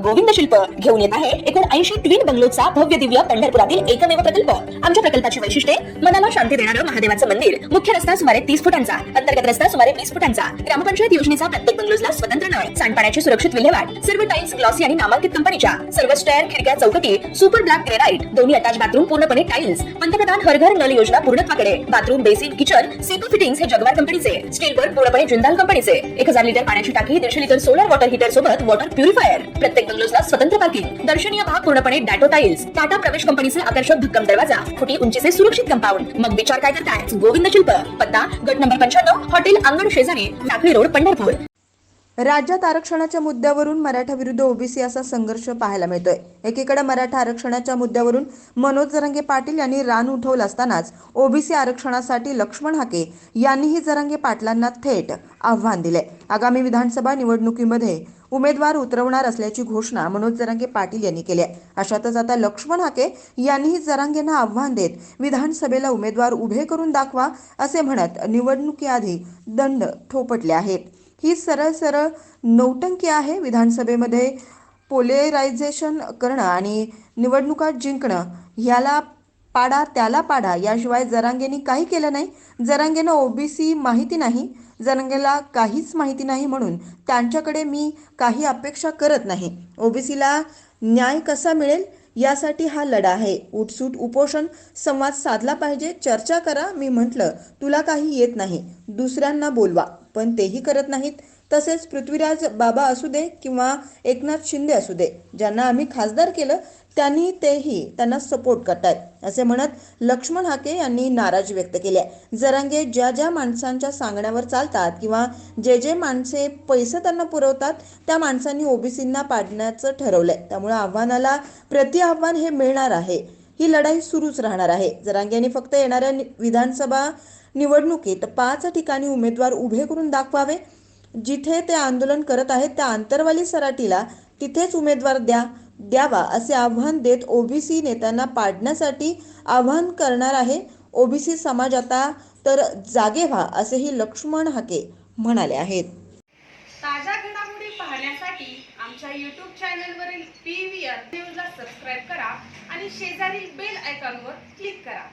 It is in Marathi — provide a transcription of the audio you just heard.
गोविंद शिल्प घेऊन येत आहे एकूण 80 ट्विन बंगलोचा भव्य दिव्य पंढरपुरातील एकमेव प्रकल्प। आमच्या प्रकल्पाची वैशिष्ट्ये मनाला शांती देणारं महादेवाचं मंदिर, मुख्य रस्ता सुमारे 30 फुटांचा, अंतर्गत रस्ता सुमारे 20 फुटांचा, ग्रामपंचायत योजनेचा प्रत्येक बंगलोजला स्वतंत्र नळ, सांडपाण्याची सुरक्षित विल्हेवाट, सर्व टाइल्स ग्लॉसी आणि नामांकित कंपनीच्या, सर्व स्टेअर, खिडक्या, चौकटी सुपर ब्लॅक ग्रेनाइट, दोन्ही अटॅच बाथरूम पूर्णपणे टाइल्स, पंतप्रधान हर घर नल योजना पूर्णत्वाकडे, bathroom, basin, kitchen, CP fittings हे जगवार कंपनीचे, स्टील वर्क पूर्णपणे जिंदाल कंपनीचे, 1000 लिटर पाण्याची टाकी, 150 लिटर सोलर वॉटर हीटर सोबत वॉटर प्युरिफायर, प्रत्येक बंगलोजला स्वतंत्र पार्किंग, दर्शनीय भाग पूर्णपणे डॅटो टाइल्स, टाटा प्रवेश कंपनीचे आकर्षक भक्कम दरवाजा, फुटी उंचीचे सुरक्षित कंपाऊंड। मग विचार काय करताय? गोविंद शिल्प, पत्ता गट नंबर 95, हॉटेल अंगण शेजारी, टाकळी रोड, पंढरपूर। राज्यात आरक्षणाच्या मुद्द्यावरून मराठा विरुद्ध ओबीसी असा संघर्ष पाहायला मिळतोय। एकीकडे मराठा आरक्षणाच्या मुद्द्यावरून मनोज जरांगे पाटील यांनी रान उठवलं असतानाच ओबीसी आरक्षणासाठी लक्ष्मण हाके यांनीही जरांगे पाटलांना थेट आव्हान दिले। आगामी विधानसभा निवडणुकीमध्ये उमेदवार उतरवणार असल्याची घोषणा मनोज जरांगे पाटील यांनी केली आहे। अशातच आता लक्ष्मण हाके यांनीही जरांगेंना आव्हान देत विधानसभेला उमेदवार उभे करून दाखवा असे म्हणत निवडणुकीआधी दंड थोपटले आहेत। ही सरळ नौटंकी आहे। विधानसभेमध्ये पोलरायझेशन करणं आणि निवडणुका जिंकणं, ह्याला पाडा त्याला पाडा, याशिवाय जरांगेंनी काही केलं नाही। जरांगेंना ओबीसी माहिती नाही, जरांगेला काहीच माहिती नाही, म्हणून त्यांच्याकडे मी काही अपेक्षा करत नाही। ओबीसीला न्याय कसा मिळेल यासाठी हा लढा आहे। उठसूट उपोषण संवाद साधला पाहिजे, चर्चा करा। मी म्हटलं तुला काही येत नाही, दुसऱ्यांना बोलवा, पण तेही करत नाहीत। तसेच पृथ्वीराज बाबा असू दे किंवा एकनाथ शिंदे असू दे, ज्यांना आम्ही खासदार केलं त्यांनी त्यांना सपोर्ट करतायत असे म्हणत लक्ष्मण हाके यांनी नाराजी व्यक्त केली आहे। जरांगे ज्या माणसांच्या सांगण्यावर चालतात किंवा जे माणसे पैसे त्यांना पुरवतात त्या माणसांनी ओबीसींना पाडण्याचं ठरवलंय। त्यामुळे आव्हानाला प्रति आव्हान हे मिळणार आहे। ही लढाई सुरूच राहणार आहे। जरांगेंनी फक्त येणाऱ्या विधानसभा निवडणुकीत 5 ठिकाणी उमेदवार उभे करून दाखवावे। जिथे ते आंदोलन करत आहेत त्या आंतरवाली सराटीला तिथेच उमेदवार द्यावा असे आव्हान देत ओबीसी नेत्यांना पाडण्यासाठी आव्हान करणार आहे। ओबीसी समाज आता तर जागे व्हा असेही लक्ष्मण हाके म्हणाले आहेत। ताज्या घडामोडी पाहण्यासाठी आमच्या YouTube चॅनलवरील PVR न्यूजला सबस्क्राइब करा आणि शेजारील बेल आयकॉनवर क्लिक करा।